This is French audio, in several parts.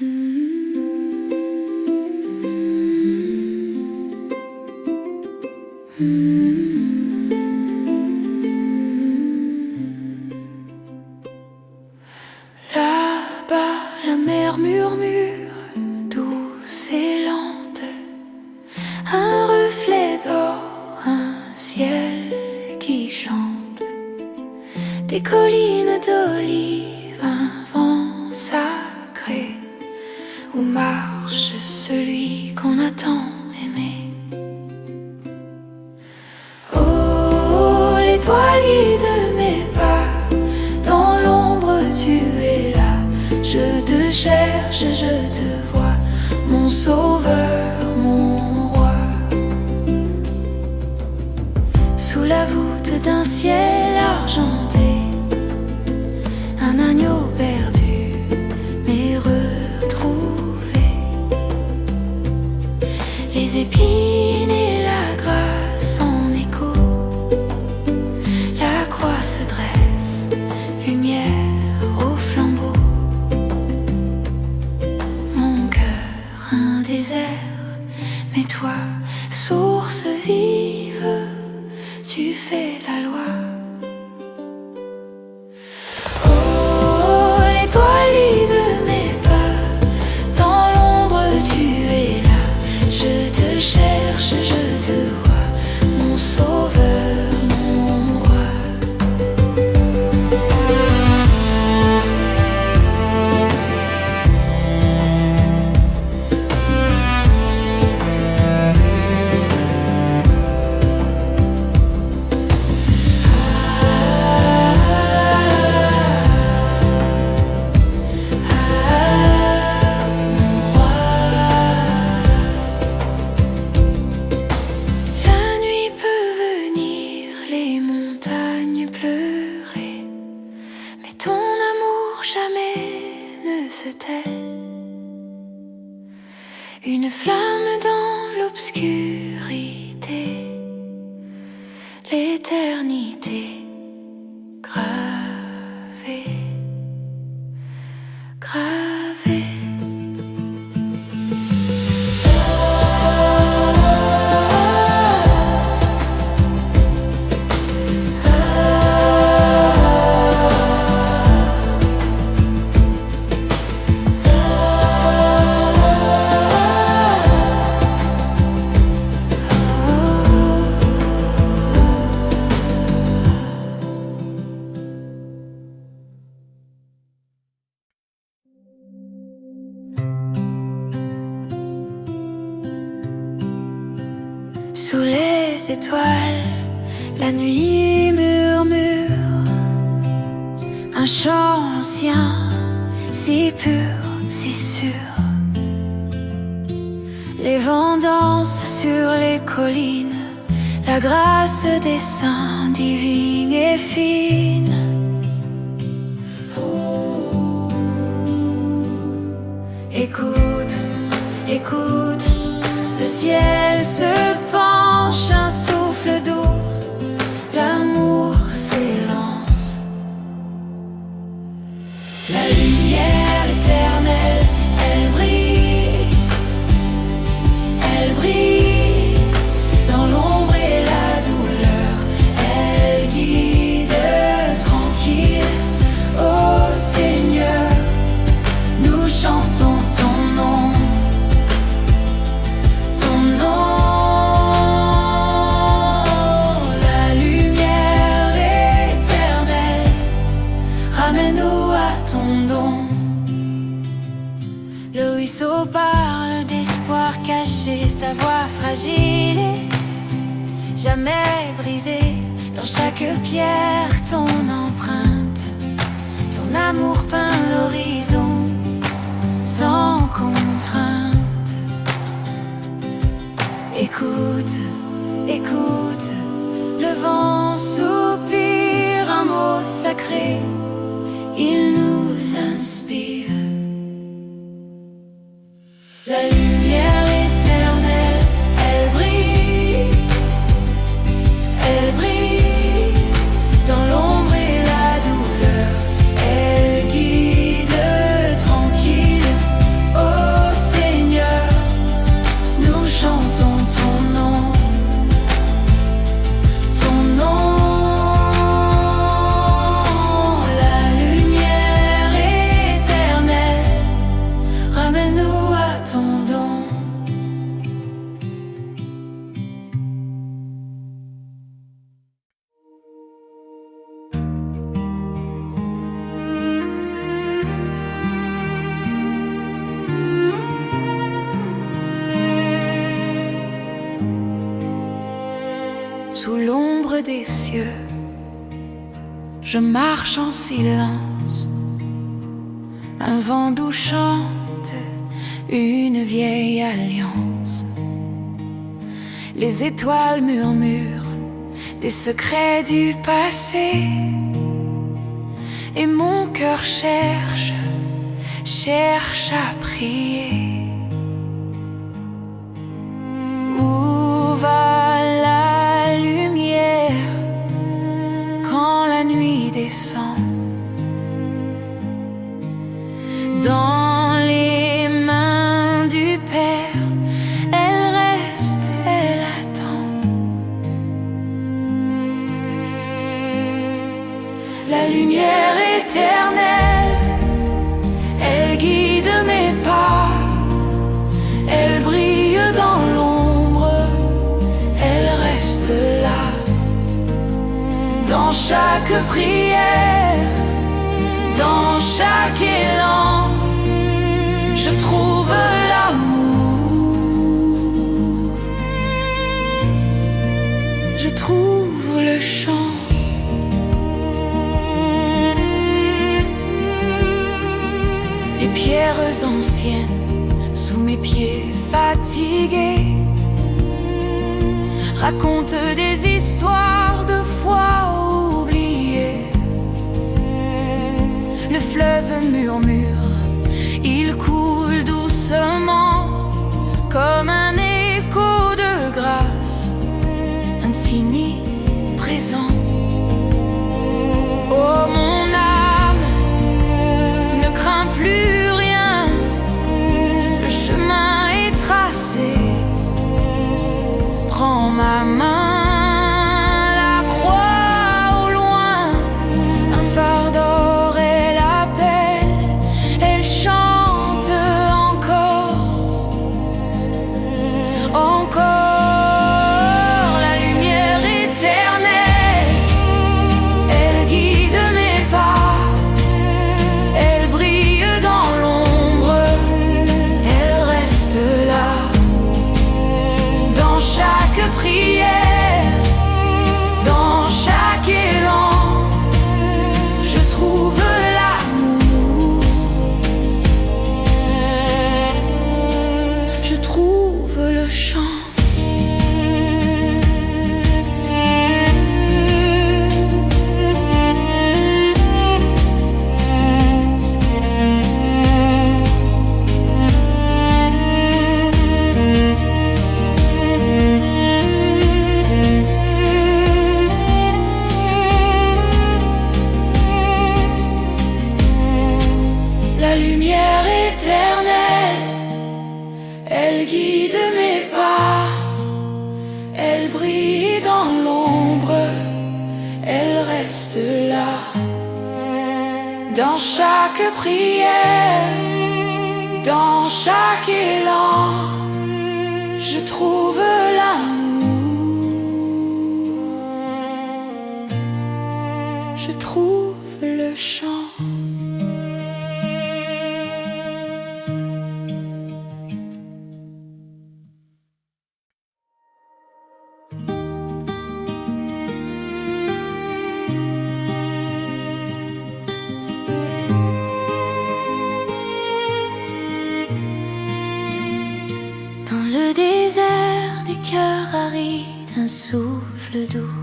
Là-bas, la mer murmure, douce et lente, un reflet d'or, un ciel qui chante, des collines d'olives, un vent sacré, où marche celui qu'on a tant aimé. Oh, l'étoile guide mes pas, dans l'ombre tu es là. Je te cherche, je te vois, mon sauveur, mon roi. Sous la voûte d'un ciel argenté, un agneau perdu, mais retrouvé. Les épines et la grâce en écho, la croix se dresse, lumière au flambeau. Mon cœur, un désert, mais toi, source vive, tu fais la loi. Oh, l'étoile guide mes pas, dans l'ombre tu es là. Je te cherche, je te vois, mon sauveur, mon roi. Une flamme dans l'obscurité, l'éternité gravée, gravée. Sous les étoiles, la nuit murmure un chant ancien, si pur, si sûr. Les vents dansent sur les collines, la grâce des saints divine et fine. Écoute, écoute, le ciel se penche, un souffle doux, l'amour s'élance. La lumière éternelle, elle brille, elle brille, dans l'ombre et la douleur, elle guide tranquille. Ô Seigneur, nous chantons ton nom. Ramène-nous à ton don. Le ruisseau parle d'espoir caché, sa voix fragile et jamais brisée. Dans chaque pierre, ton empreinte, ton amour peint l'horizon sans contrainte. Écoute, écoute, le vent soupire, un mot sacré, il nous inspire. La lumière éternelle, elle brille, elle brille, dans l'ombre et la douleur, elle guide tranquille. l'ombre des cieux, je marche en silence. Un vent doux chante une vieille alliance. Les étoiles murmurent des secrets du passé, et mon cœur cherche à prier. Où va la lumière quand la nuit descend? Dans les mains du Père, elle reste, elle attend. La lumière éternelle, elle guide mes pas. Elle brille dans l'ombre, elle reste là. Dans chaque prière, dans chaque élan, je trouve l'amour, je trouve le chant. Les pierres anciennes sous mes pieds fatigués racontent des histoires de foi oubliées. Le fleuve murmure, il coule doucement comme un écho de grâce, infini, présent. Oh mon âme, ne crains plus rien, le chemin est tracé. Prends ma main. Dans chaque prière, dans chaque élan, je trouve l'amour, je trouve le chant. Cœur aride, un souffle doux,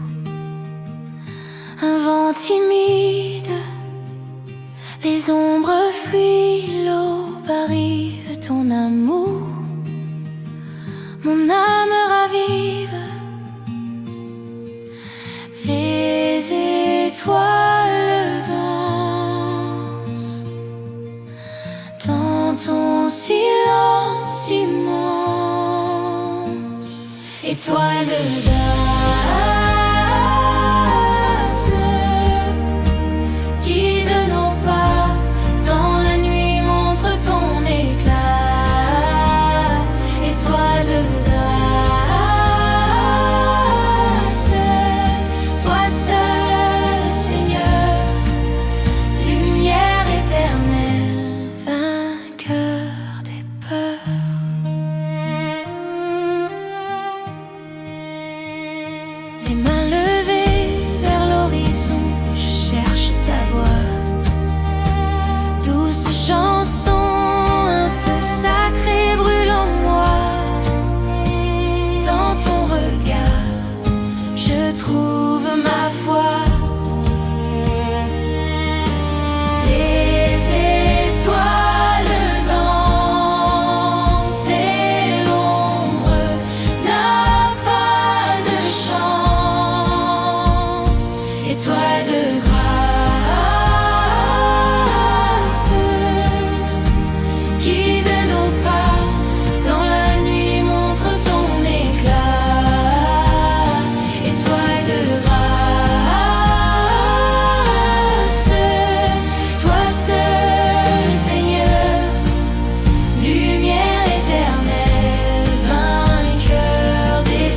un vent timide, les ombres fuient, l'aube arrive, ton amour, mon âme ravive, les étoiles dansent dans ton silence immense. Étoile d'As, guide nos pas dans la nuit, montre ton éclat. Étoile d'As, toi seul Seigneur, lumière éternelle, vainqueur des peurs. guide nos pas. Dans la nuit, montre ton éclat. Étoile de grâce, toi seul, Seigneur, lumière éternelle, vainqueur des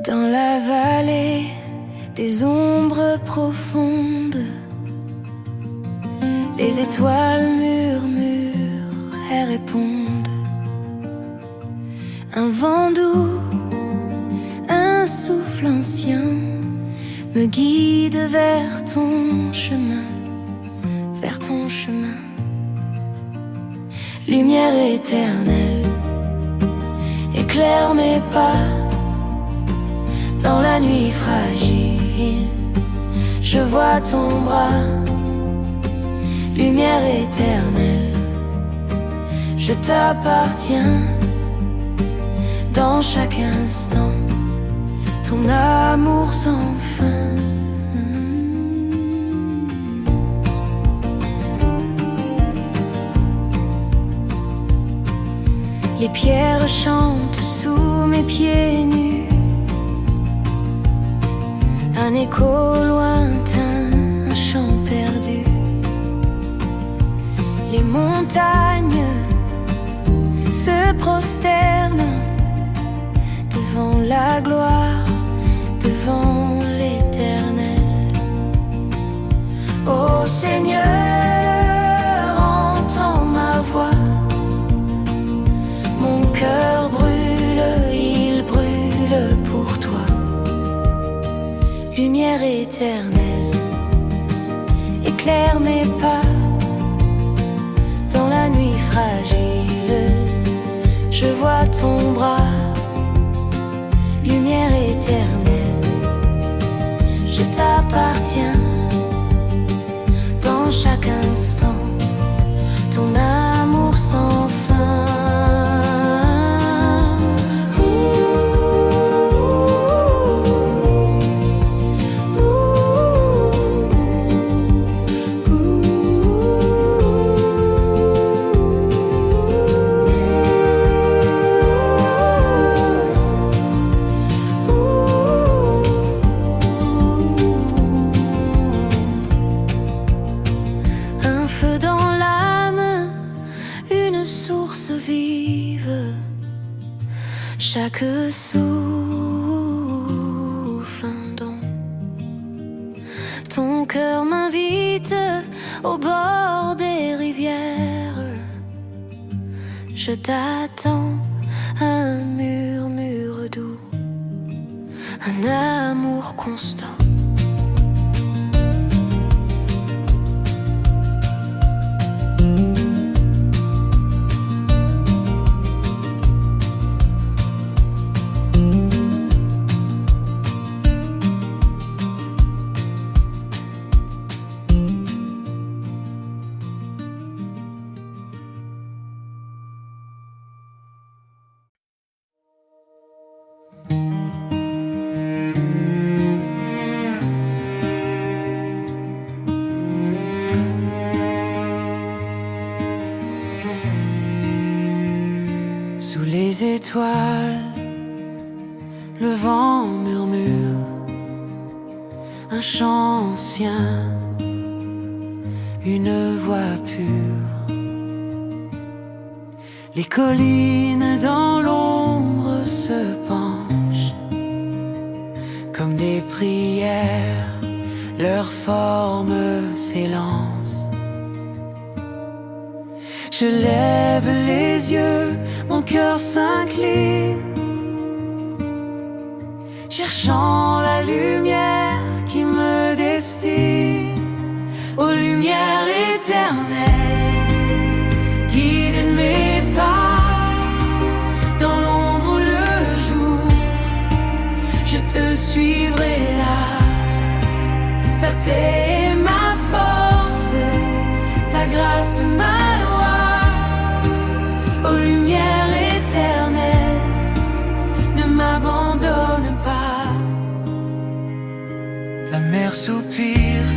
Dans la vallée des ombres profondes, les étoiles murmurent et répondent. Un vent doux, un souffle ancien me guide vers ton chemin, vers ton chemin. Lumière éternelle, éclaire mes pas. Dans la nuit fragile, je vois ton bras. Lumière éternelle, je t'appartiens. Dans chaque instant, ton amour sans fin. Les pierres chantent sous mes pieds nus. Un écho lointain, un chant perdu. Les montagnes se prosternent devant la gloire, devant l'Éternel. Ô Seigneur, entends ma voix. Mon cœur brûle, il brûle pour toi. Lumière éternelle, éclaire mes pas. Dans la nuit fragile, je vois ton bras. Lumière éternelle, je t'appartiens. Dans chaque instant, ton amour sans fin. Chaque souffle un don. Ton cœur m'invite au bord des rivières. Je t'attends, un murmure doux, un amour constant. Sous les étoiles, le vent murmure un chant ancien, une voix pure. Les collines dans l'ombre se penchent comme des prières, leur forme s'élance. Je lève les yeux, mon cœur s'incline, cherchant la lumière qui me destine. Aux lumières éternelles, guide mes pas, dans l'ombre ou le jour, je te suivrai là. Ta paix est ma force, ta grâce ma loi. Aux lumières éternelles, ne m'abandonne pas. La mer soupire,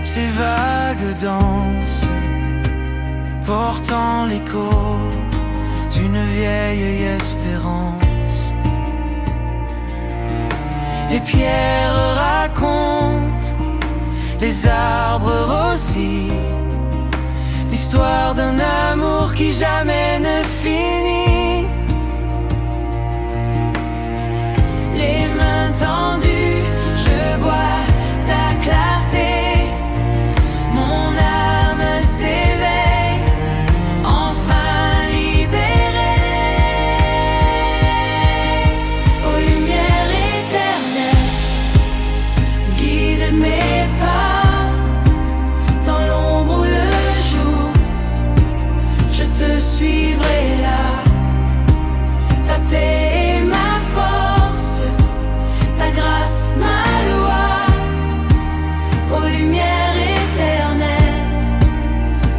ses vagues dansent, portant l'écho d'une vieille espérance. Les pierres racontent, les arbres aussi, l'histoire d'un amour qui jamais ne finit. Les mains tendues, je bois ta clarté. Mon âme s'éveille, enfin libérée. Aux lumières éternelles, guide mes pas, dans l'ombre ou le jour, je te suivrai là. Ta paix est ma force, ta grâce ma loi. Aux lumières éternelles,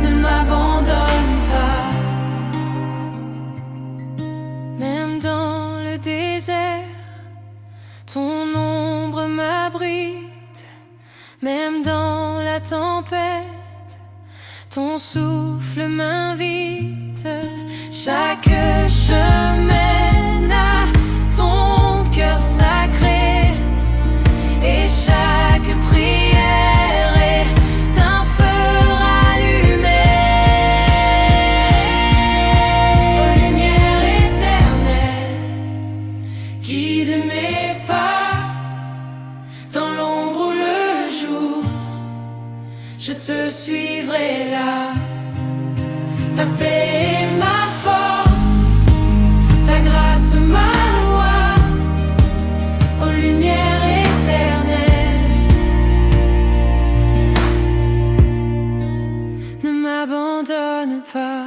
ne m'abandonne pas. Même dans le désert, ton ombre m'abrite. Même dans la tempête, ton souffle m'invite. Chaque chemin a ton cœur sacré, et chaque prière est un feu rallumé. Aux lumières éternelles, guide mes pas, dans l'ombre ou le jour, je te suivrai là. Ta paix est ma force, ta grâce ma loi. Aux lumières éternelles, ne m'abandonne pas.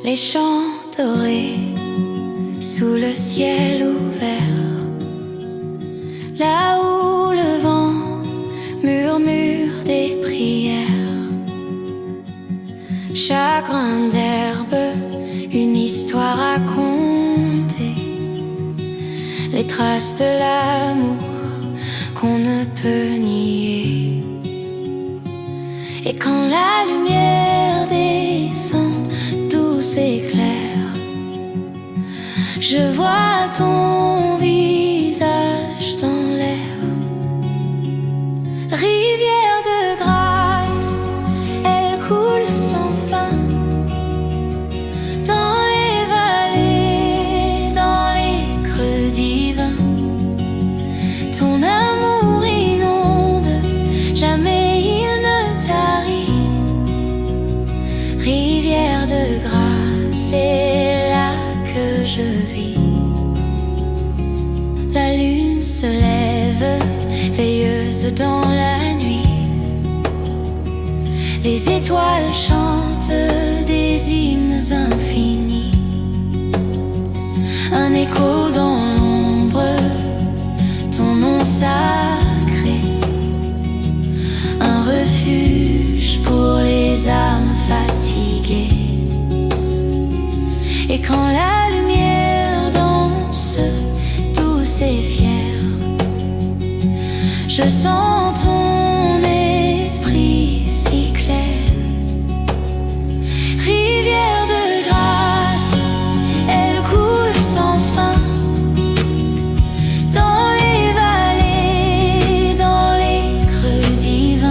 Les champs dorés sous le ciel ouvert, là où le vent murmure des prières. Chaque grain d'herbe, une histoire racontée, les traces de l'amour qu'on ne peut nier. Et quand la lumière descend douce et claire, je vois ton visage dans l'air. Rivière de grâce, elle coule sans fin, dans les vallées, dans les creux divins. Ton amour inonde, jamais il ne tarit. Rivière de grâce, c'est là que je vis. La lune se lève, veilleuse dans la nuit. Les étoiles chantent des hymnes infinis. Un écho dans l'ombre, ton nom sacré. Un refuge pour les âmes fatiguées. Et quand la lumière danse, douce et fière, je sens ton esprit si clair. Rivière de grâce, elle coule sans fin, dans les vallées, dans les creux divins.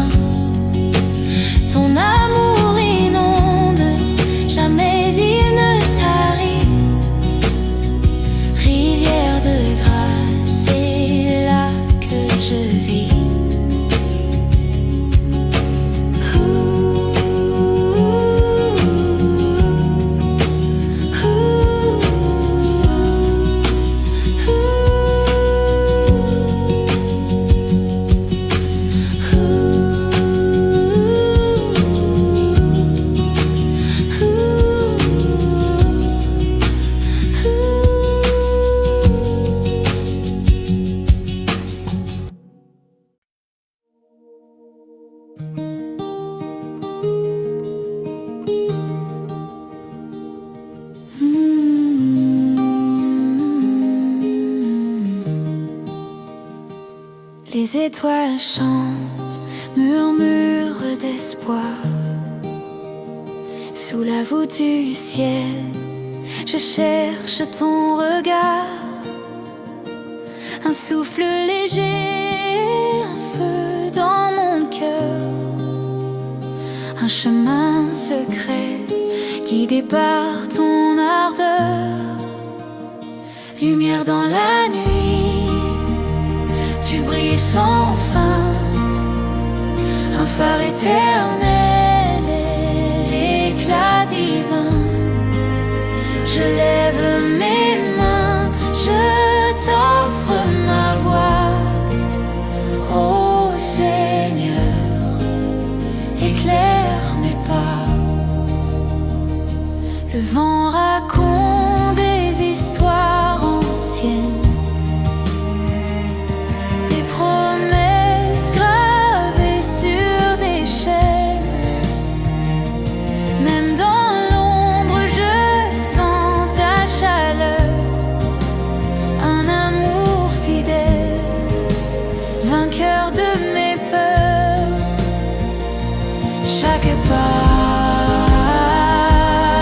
Les étoiles chantent, murmurent d'espoir. Sous la voûte du ciel, je cherche ton regard. Un souffle léger, un feu dans mon cœur. Un chemin secret guidé par ton ardeur. Lumière dans la nuit, tu brilles sans fin. Un phare éternel et l'éclat divin. Je lève mes mains, je t'offre ma voix. Ô Seigneur, éclaire mes pas. Le vent raconte des histoires anciennes, des promesses gravées sur des chaînes. Même dans l'ombre je sens ta chaleur. Un amour fidèle, vainqueur de mes peurs. Chaque pas,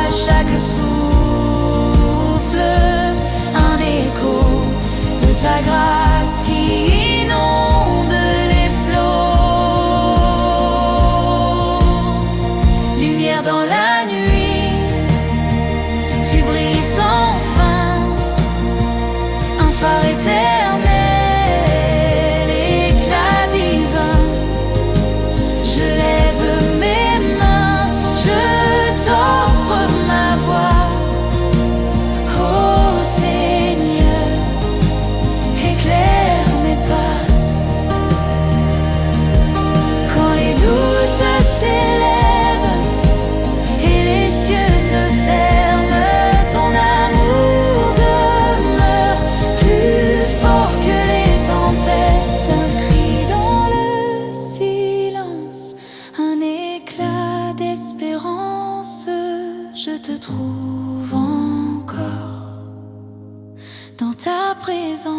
chaque souffle, un écho de ta grâce qui inonde les flots. Lumière dans la nuit, tu brilles sans fin. Un phare éternel, éclat divin. Je lève mes mains, je t'offre ma voix. Ô Seigneur, éclaire mes pas. Quand les doutes s'élèvent et les cieux se ferment, ton amour demeure plus fort que les tempêtes. Un cri dans le silence, un éclat d'espérance. Je te trouve encore dans ta présence.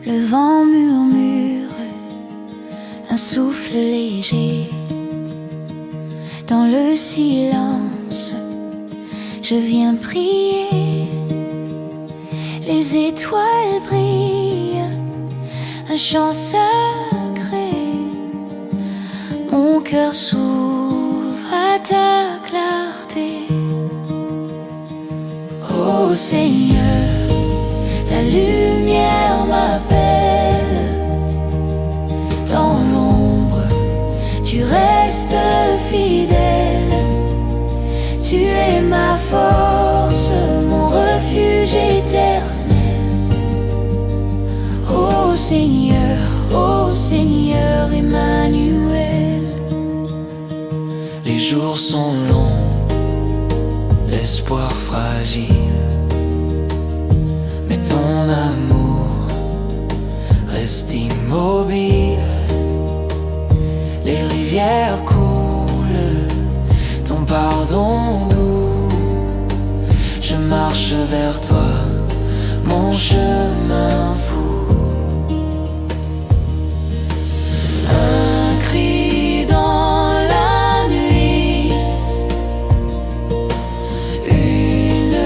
Le vent murmure, un souffle léger. Dans le silence, je viens prier. Les étoiles brillent, un chant secret. Mon cœur s'ouvre à ta clarté. Ô Seigneur, ta lumière m'appelle. Dans l'ombre, tu restes fidèle. Tu es ma force, mon refuge éternel. Ô Seigneur Emmanuel. Les jours sont longs, l'espoir fragile, mais ton amour reste immobile. Les rivières coulent, ton pardon doux. Je marche vers toi, mon chemin fou. Un cri dans la nuit, une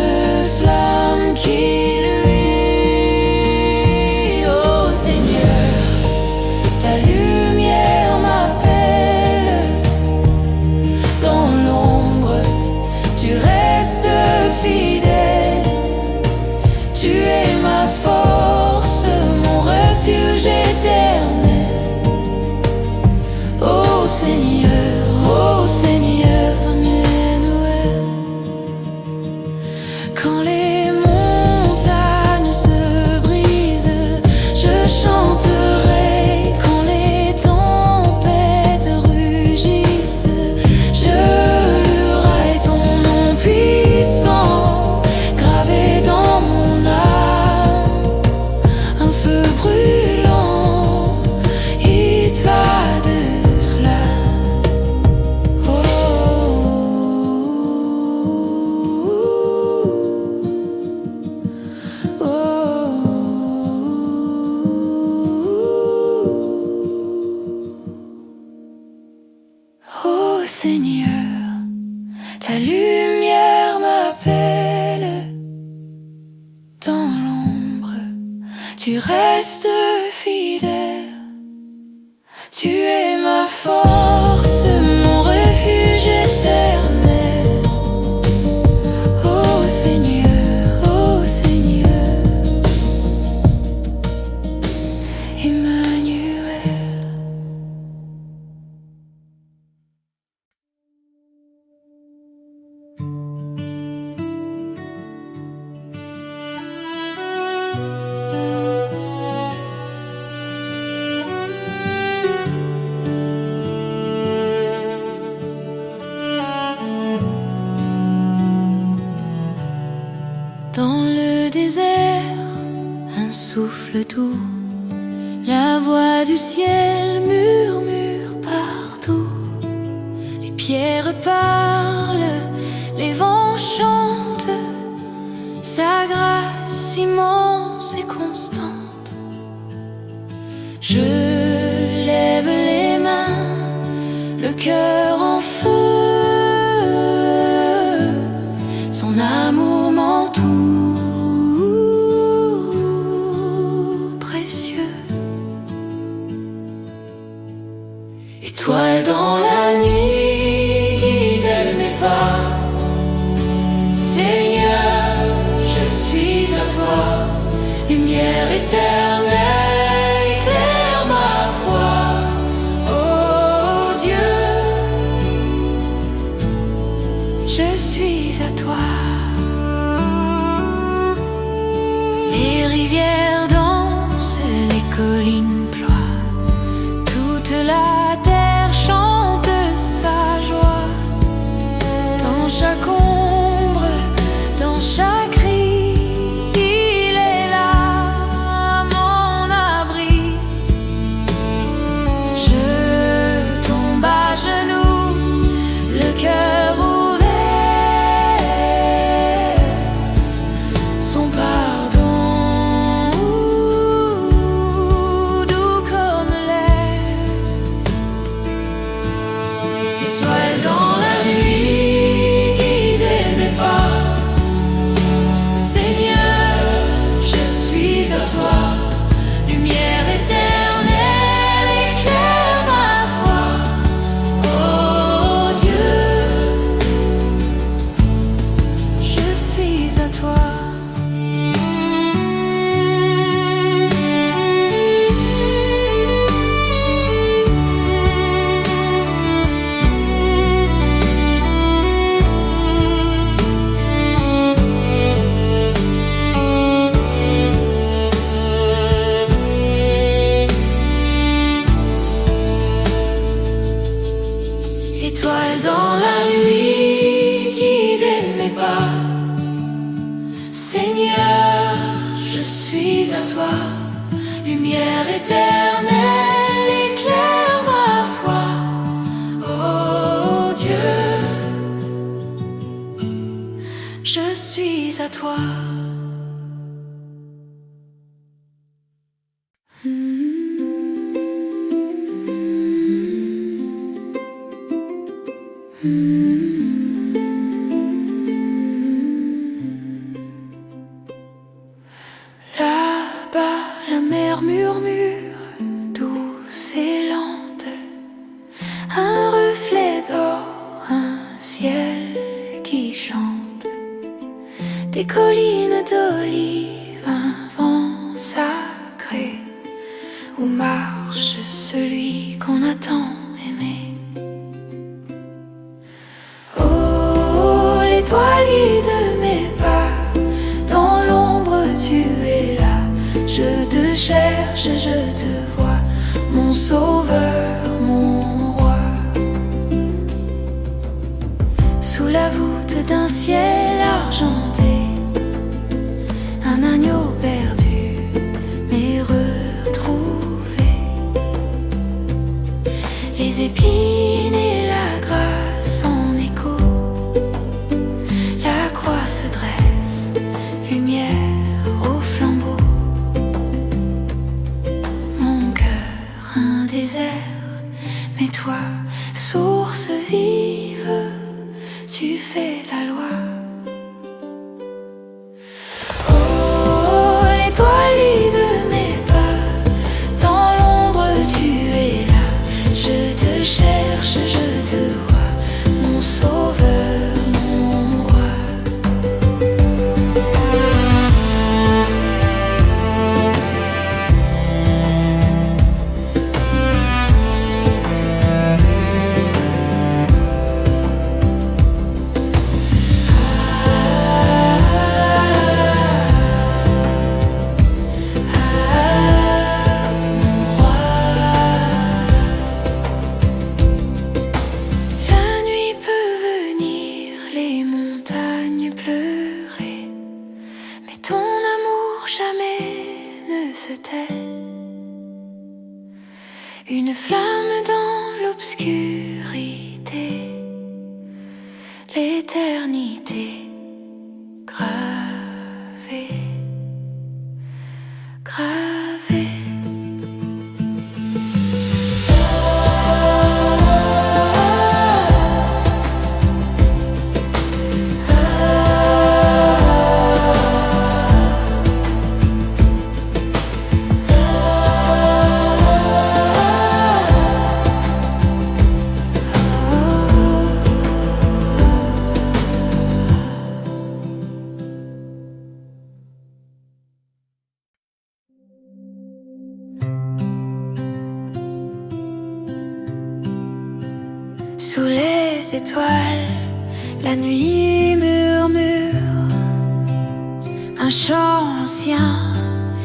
flamme qui luit. Ô Seigneur, ta lumière m'appelle. Dans l'ombre, tu restes fidèle. Tu es ma force, mon refuge éternel. Ô Seigneur, Emmanuel. Quand les montagnes se brisent, je chanterai. Quand les tempêtes rugissent, je louerai ton nom puissant, gravé dans mon âme. Un feu brûlant, il va de là. Oh Seigneur, ta lumière m'appelle. Dans l'ombre, tu restes fidèle. Tu es ma force, mon refuge éternel. Oh Seigneur, Emmanuel. Dans le désert, un souffle doux, la voix du ciel murmure partout. Les pierres parlent, les vents chantent, sa grâce immense et constante. Je lève les mains, le cœur en feu, son amour m'entoure. Étoile dans la nuit, guide mes pas. Seigneur, je suis à toi. Lumière éternelle, éclaire ma foi. Oh Dieu, je suis à toi. Les rivières dansent, les collines ploient, toute la terre chante sa joie. Dans chaque ombre, dans chaque cri, il est là, mon abri. Je tombe à genoux, le cœur ouvert, son pardon doux comme l'air. Étoile dans la nuit, guide mes pas. Seigneur, je suis à toi. Lumière éternelle, éclaire ma foi. Oh Dieu, je suis à toi. Étoile dans la nuit, guide mes pas. Seigneur, je suis à toi. Lumière éternelle, éclaire ma foi. Oh Dieu, je suis à toi. Là-bas, la mer murmure, douce et lente, un reflet d'or, un ciel qui chante, des collines d'olives, un vent sacré, où marche celui qu'on a tant aimé. Oh, l'étoile guide mes pas. jamais ne se tait. Une flamme dans l'obscurité, l'éternité gravée, gravée. Sous les étoiles, la nuit murmure un chant ancien,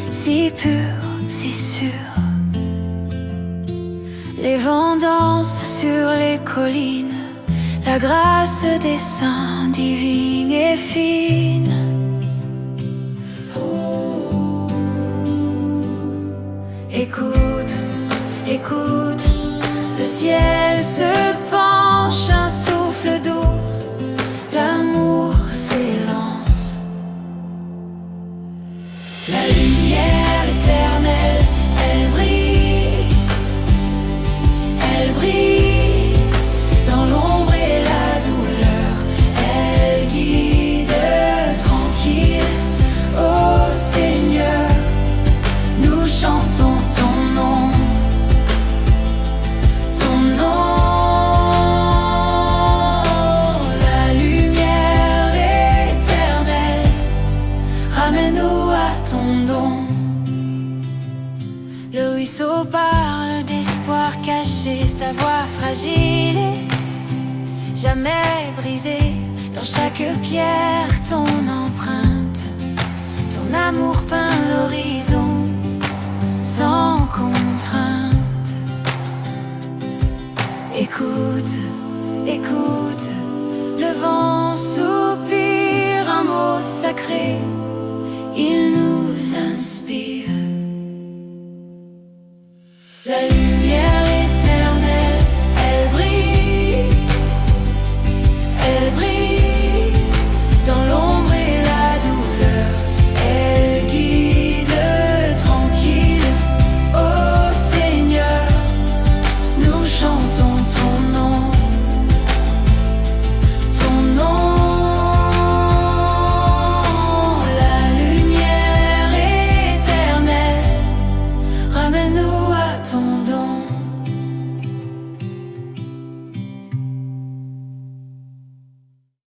si pur, si sûr. Les vents dansent sur les collines, la grâce des saints divine et fine. Écoute, écoute, le ciel se penche, un souffle doux, l'amour s'élance. La lumière éternelle, elle brille dans l'ombre et la douleur. Elle guide tranquille, ô Seigneur, nous chantons ton nom. Ramène-nous à ton don. Le ruisseau parle d'espoir caché, sa voix fragile et jamais brisée. Dans chaque pierre, ton empreinte, ton amour peint l'horizon sans contrainte. Écoute, écoute, le vent soupire un mot sacré, il nous inspire. La